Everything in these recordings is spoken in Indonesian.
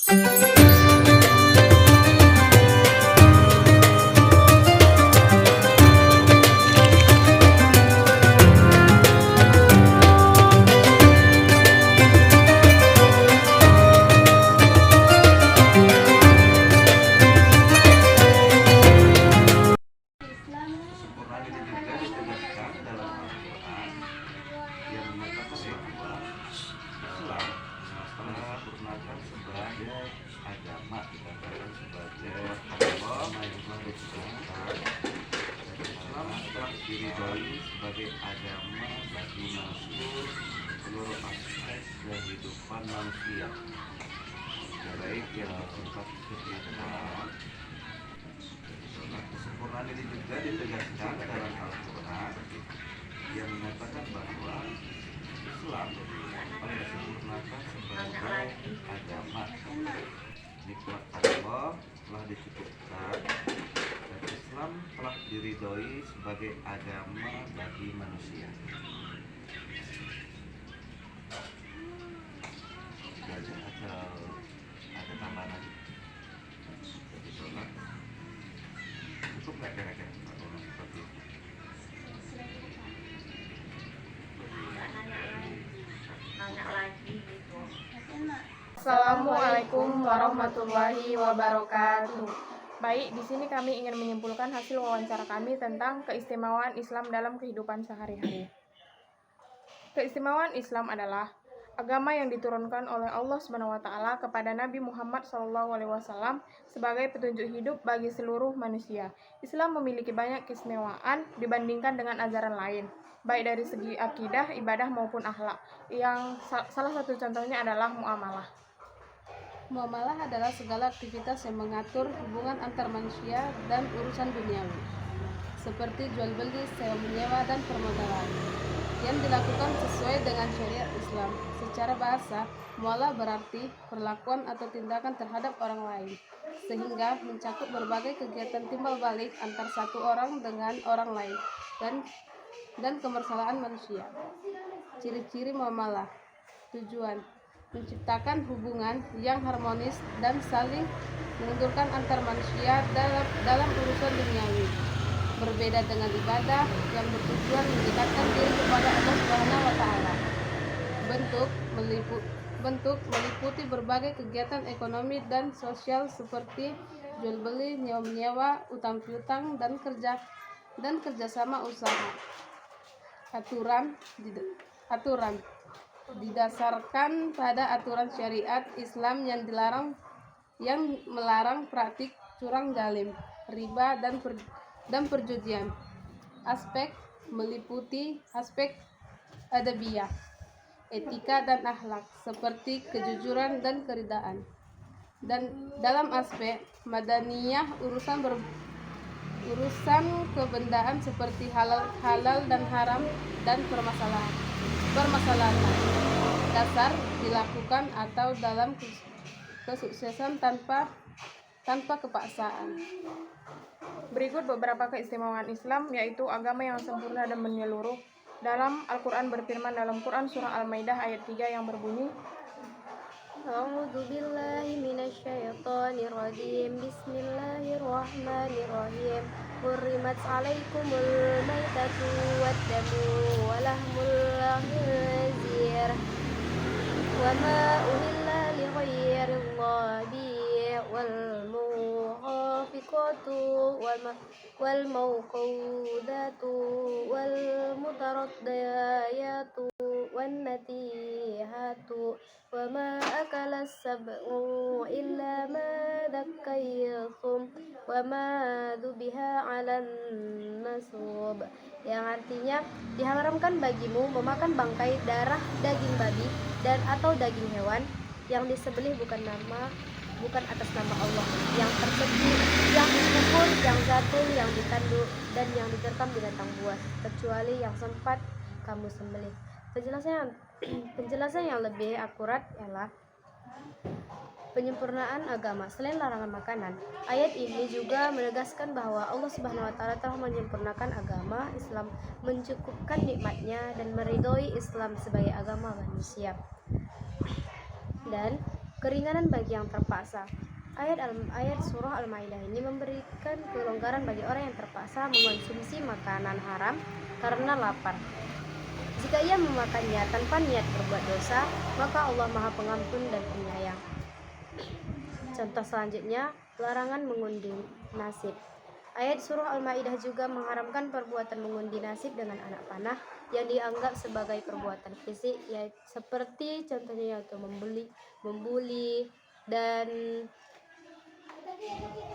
Kesempurnaan ini juga ditegaskan dalam Al-Quran yang menyatakan bahwa Islam disempurnakan sebagai agama, dikatakan sebagai agama yang telah diciptakan. Islam telah diridhoi sebagai agama bagi manusia seluruh aspek kehidupan manusia, baik yang bersifat kehidupan. Kesempurnaan ini juga ditegaskan dalam Al-Quran yang menyatakan bahwa Islam telah disempurnakan sebagai agama, nikmat Allah telah dicukupkan, dan Islam telah diridhoi sebagai agama bagi manusia. Aja atau ada tambahan lagi? Cukup nggak kira-kira seperti itu? Nanya lagi gitu. Assalamualaikum warahmatullahi wabarakatuh. Baik, di sini kami ingin menyimpulkan hasil wawancara kami tentang keistimewaan Islam dalam kehidupan sehari-hari. Keistimewaan Islam adalah agama yang diturunkan oleh Allah SWT kepada Nabi Muhammad SAW sebagai petunjuk hidup bagi seluruh manusia. Islam memiliki banyak keistimewaan dibandingkan dengan ajaran lain, baik dari segi akidah, ibadah maupun akhlak. Yang salah satu contohnya adalah muamalah. Muamalah adalah segala aktivitas yang mengatur hubungan antar manusia dan urusan duniawi, seperti jual beli, sewa menyewa, dan permodalan, yang dilakukan sesuai dengan syariat Islam. Secara bahasa, muamalah berarti perlakuan atau tindakan terhadap orang lain, sehingga mencakup berbagai kegiatan timbal balik antar satu orang dengan orang lain dan kebersamaan manusia. Ciri-ciri muamalah: tujuan menciptakan hubungan yang harmonis dan saling menguntungkan antar manusia dalam urusan duniawi. Berbeda dengan ibadah yang bertujuan mendekatkan diri kepada Allah Subhanahu wa taala. Bentuk meliputi berbagai kegiatan ekonomi dan sosial seperti jual beli, nyewa menyewa, utang piutang, dan kerjasama usaha. Aturan didasarkan pada aturan syariat Islam yang melarang praktik curang zalim, riba, dan perjudian. Aspek meliputi aspek adabiyah, etika dan akhlak seperti kejujuran dan keridaan. Dan dalam aspek madaniyah, urusan kebendaan seperti halal dan haram dan permasalahan dasar dilakukan atau dalam kesuksesan tanpa kepaksaan. Berikut beberapa keistimewaan Islam, yaitu agama yang sempurna dan menyeluruh. Dalam Al-Quran berfirman dalam Quran surah Al-Maidah ayat 3 yang berbunyi, A'udzu billahi minasyaitonir rajim. Bismillahirrahmanirrahim. Hurrimat 'alaikumul maitatu wad-damu wa lahmul khinzir wa ma uhilla li ghairillahi bihi wal muhafiqatu wal mawqudatu wal mutaraddiyatu wan natihatu wa ma akala as-sab'u illa ma dakkaytum wa ma dubiha 'alan nasub, yang artinya diharamkan bagimu memakan bangkai, darah, daging babi dan atau daging hewan yang disembelih bukan atas nama Allah, yang tercegi, yang dikubur, yang jatuh, yang ditanduk, dan yang diterkam binatang buas, kecuali yang sempat kamu sembelih. Penjelasan yang lebih akurat ialah penyempurnaan agama. Selain larangan makanan, ayat ini juga menegaskan bahwa Allah Subhanahu wa taala telah menyempurnakan agama Islam, mencukupkan nikmatnya dan meridhoi Islam sebagai agama manusia. Dan keringanan bagi yang terpaksa. Ayat surah Al-Maidah ini memberikan kelonggaran bagi orang yang terpaksa mengonsumsi makanan haram karena lapar. Jika ia memakannya tanpa niat berbuat dosa, maka Allah Maha Pengampun dan Penyayang. Contoh selanjutnya, larangan mengundi nasib. Ayat surah Al-Maidah juga mengharamkan perbuatan mengundi nasib dengan anak panah yang dianggap sebagai perbuatan fisik, yaitu seperti contohnya yaitu membuli dan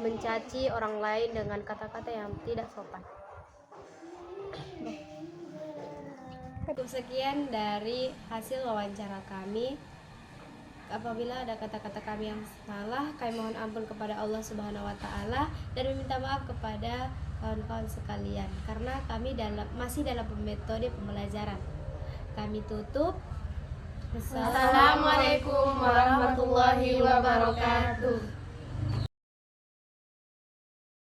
mencaci orang lain dengan kata-kata yang tidak sopan. Cukup sekian dari hasil wawancara kami. Apabila ada kata-kata kami yang salah, kami mohon ampun kepada Allah Subhanahu wa taala dan meminta maaf kepada kawan-kawan sekalian karena kami masih dalam metode pembelajaran. Kami tutup. Assalamualaikum warahmatullahi wabarakatuh.